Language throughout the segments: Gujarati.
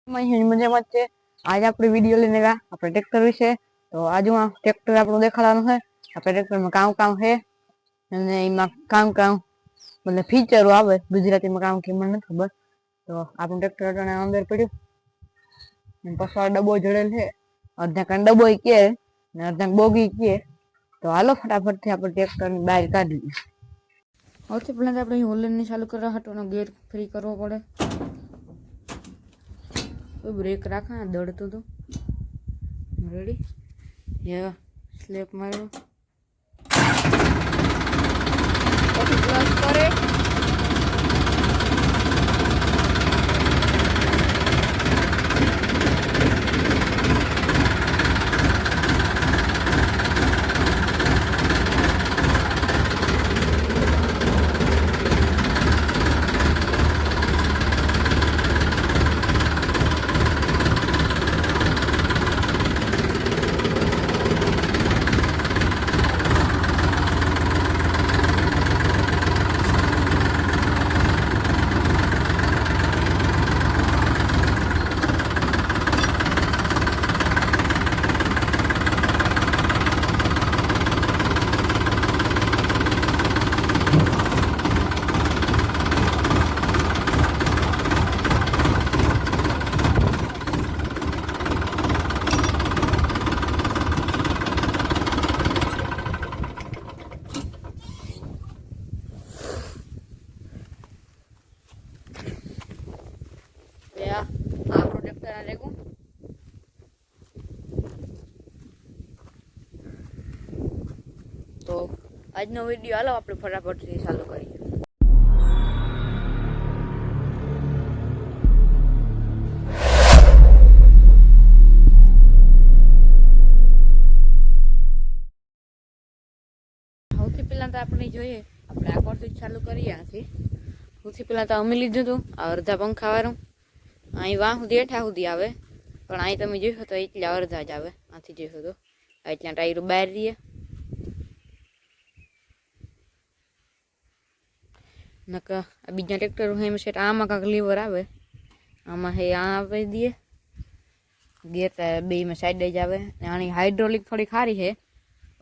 મજામાં છે। आज આપણે વિડિયો લઈને આવ્યા આપણે ટ્રેક્ટર વિશે। તો આજમાં ટ્રેક્ટર આપણું દેખાડવાનું છે। આપણે ટ્રેક્ટરમાં કામ છે અને એમાં કામ मतलब ફીચરો આવે ગુજરાતીમાં કામ કે મને નથી ખબર। તો આપણું ટ્રેક્ટર અંદર પડ્યું અને પાછો ડબ્બો જોડેલ છે। અડધા કાન ડબ્બો કે ને અડધા બોગી કે। તો હાલો ફટાફટથી આપણે ટ્રેક્ટરની બહાર કાઢીએ। સૌથી પહેલાં આપણે હોલને ચાલુ કરવા હાટોનો ગેર ફ્રી કરવો પડે। ब्रेक रखा दौड़तो तो रेडी ये स्लेप मारो प्लस करे तो आज नो वीडियो हालो આપણે ફટાફટથી ચાલુ કરીએ। સૌથી પહેલા તો આપણે જોઈએ આપણે આ કોર્સ ચાલુ કરીએ આથી। સૌથી પહેલા તો અમે લીધું હતું આ અડધા પંખાવાળું। અહીં વાહ સુધી હેઠા સુધી આવે પણ અહીં તમે જોશો તો એટલા અડધા જ આવે। આથી જોશો તો એટલા ટાયરો બહાર રહીએ નકા બીજા ટ્રેક્ટર એમ સેટ આમાં કાંક લીવર આવે આમાં હે આ આપી દઈએ ગેર બે માં સાઈડ જ આવે। આની હાઇડ્રોલિક થોડી ખારી છે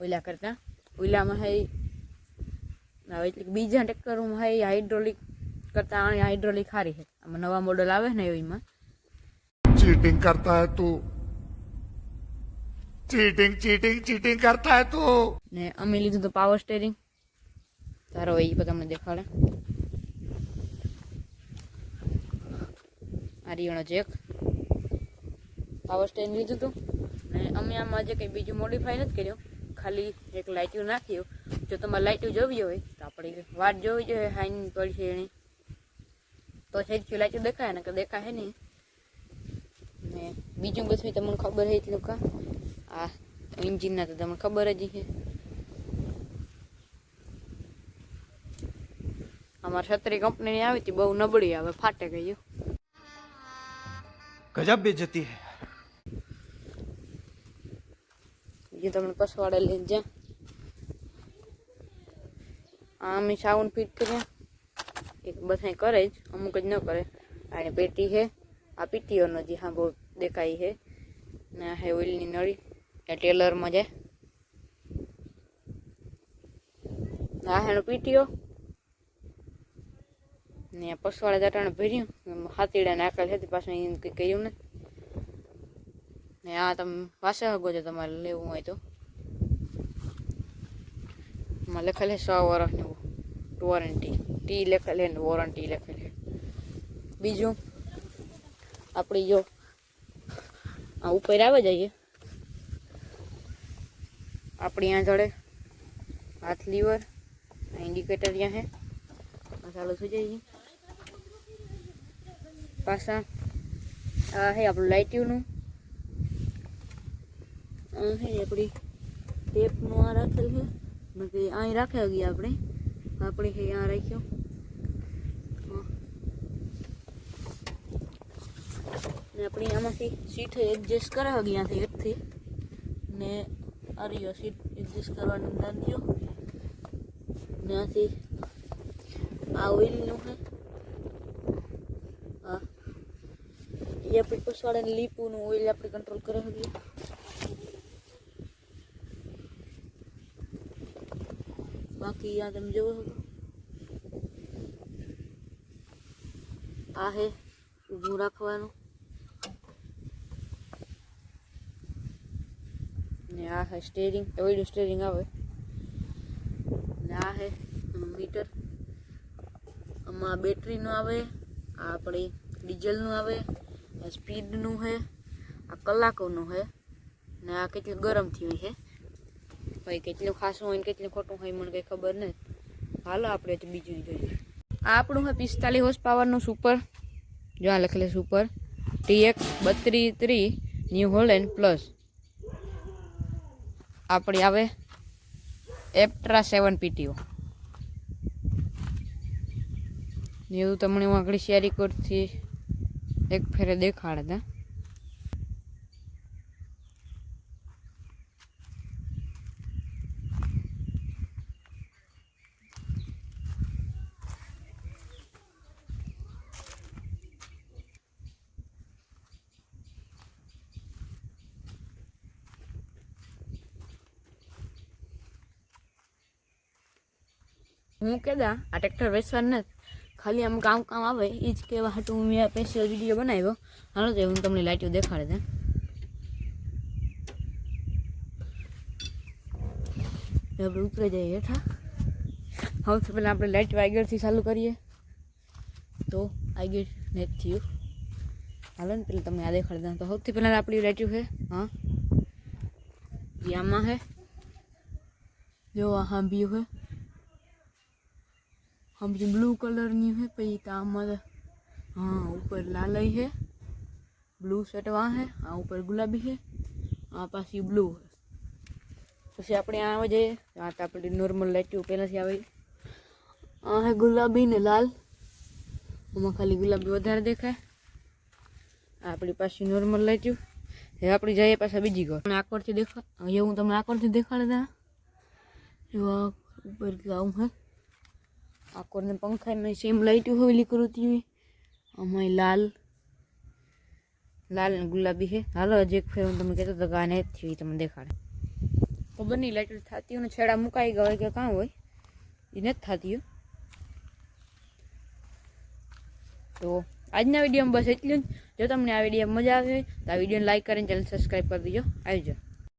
ઓલા કરતાં। ઓલામાં હે એટલે બીજા ટ્રેક્ટરમાં હે હાઇડ્રોલિક કરતાં આની હાઇડ્રોલિક ખારી છે। આમાં નવા મોડલ આવે ને એમાં चीटिंग करता है तू चीटिंग चीटिंग चीटिंग करता है तू ने અમે લીધું તો પાવર સ્ટીરિંગ તારો એ પણ તમને દેખાડે। આરીઓનો જેક પાવર સ્ટીરિંગ લીધું હતું ને અમે આમાં જે કંઈ બીજું મોડિફાઈ નથી કર્યું ખાલી એક લાઇટ્યું નાખ્યું। જો તમારે લાઇટ્યું જોવી હોય તો આપણે વાટ જોવી જોઈએ હાઈન પડશે એની તો સેજથી લાઇટ્યું દેખાય ને કે દેખાય નહીં ને બીજું બધું તમને ખબર છે એટલું કા આ એન્જિનના તો તમને ખબર જ છે। અમારી છત્રી કંપનીની આવી હતી બહુ નબળી આવે ફાટે ગયું। गजब बेइज्जती है। બીજું તમને પસવાડે લઈને જ્યાં આ અમે સાઉન્ડ ફિટ કર્યા એક બધા કરે જ અમુક જ ન કરે। આ પેટી છે આ પીટીઓનો જે હા બહુ દેખાય છે ને આ હે ઓઇલની નળી એ ટેલરમાં જાય આ હેનો પીટીઓ ને પસવાળે દાટાણે ભર્યું હાથીડા નાખેલ છે પાછું એને કંઈ કર્યું નથી ને આ તમે પાસે હગો છો તમારે લેવું હોય તો એમાં લખેલ છે 100 વર્ષની વોરંટી ટી લખેલ છે ને વોરંટી લખેલ છે। બીજું આપણી જો આ ઉપર આવે જઈએ આપણી આ જડે હાથ લીવર ઇન્ડિકેટર ત્યાં છે ચાલુ થઈ જાય પાછા આ છે આપણું લાઇટ્યુંનું આ છે આપણી ટેપનું આ રાખેલ છે બાકી અહીં રાખી ગયા આપણે છે આ રાખ્યું ને આપણી આમાંથી સીટ એડજસ્ટ કરાવી ત્યાંથી એકથી ને આ રહ્યો સીટ એડજસ્ટ કરવાનું દાંતિયો ત્યાંથી આ ઓઇલનું છે એ આપણી પસવાડાની લીપુનું ઓઇલ આપણે કંટ્રોલ કરી શકીએ. બાકી આ તમે જોવો છો આ હે ઊભું રાખવાનું ને આ હે સ્ટેરિંગ, એવડું સ્ટેરિંગ આવે ને આ હે મીટર. આમાં બેટરીનું આવે, આ આપણી ડીઝલનું આવે, આ સ્પીડનું છે, આ કલાકોનું છે ને આ કેટલું ગરમ થયું છે. ભાઈ કેટલું ખાસું હોય ને કેટલું ખોટું હોય મને કંઈ ખબર નથી. હાલો આપણે તો બીજું જોઈએ. આ આપણું છે 45 હોર્સ પાવરનું સુપર. જો આ લખેલું super TX 32 new Holland plus. આપણી આવે એપ્ટ્રા 7 PTO. એવું તમને હું આગળ શેર કોડથી એક ફેરે દેખાડતા. હું કહેતા આ ટ્રેક્ટર વેચવાનું નથી, ખાલી આમ કામ આવે એ જ કહેવા હાટું મેં આ સ્પેશિયલ વિડીયો બનાવ્યો. હાલો તો હું તમને લાઈટો દેખાડે દે. આપણે ઉતરી જઈએ હેઠા. સૌથી પહેલાં આપણે લાઇટ આગળથી ચાલુ કરીએ તો આગળ નથી થયું. હાલો ને પેલા તમને આ દેખાડી દઉં. તો સૌથી પહેલાં આપણી લાઇટ છે હા એ આમાં છે. જો આ હાંભ્યું છે, हम जो ब्लू कलर नहीं है पे काम हाँ ऊपर लाल ही है, ब्लू सेट वहाँ है, हाँ ऊपर गुलाबी है, हाँ पास ये ब्लू है. પછી આપણે આ આવે જઈએ આ તો આપણી નોર્મલ લાઇટ પહેલાંથી આવે. આ હે ગુલાબી ને લાલ, આમાં ખાલી ગુલાબી વધારે દેખાય. આપણી પાછી નોર્મલ લાઇટ એ આપણી જઈએ પાછા બીજી ઘર આકરથી દેખા. એ હું તમને આકરથી દેખાડતા. જો ઉપર આવું હે આકોરને પંખા में सेम लाइट होली करूती हुई हमारी लाल लाल गुलाबी है. हालो हज एक फेर तमे कहते तो गाने थी तमे देखाड़े खबर नहीं लाइट थी हो छेड़ा मुकाई गए कि क्या हो थी. तो આજના વિડીયોમાં બસ એટલું જ. જો તમને આ વિડીયો મજા આવે તો આ વિડીયોને લાઈક કરીને ચેનલ સબસ્ક્રાઈબ કરી દેજો. આવજો.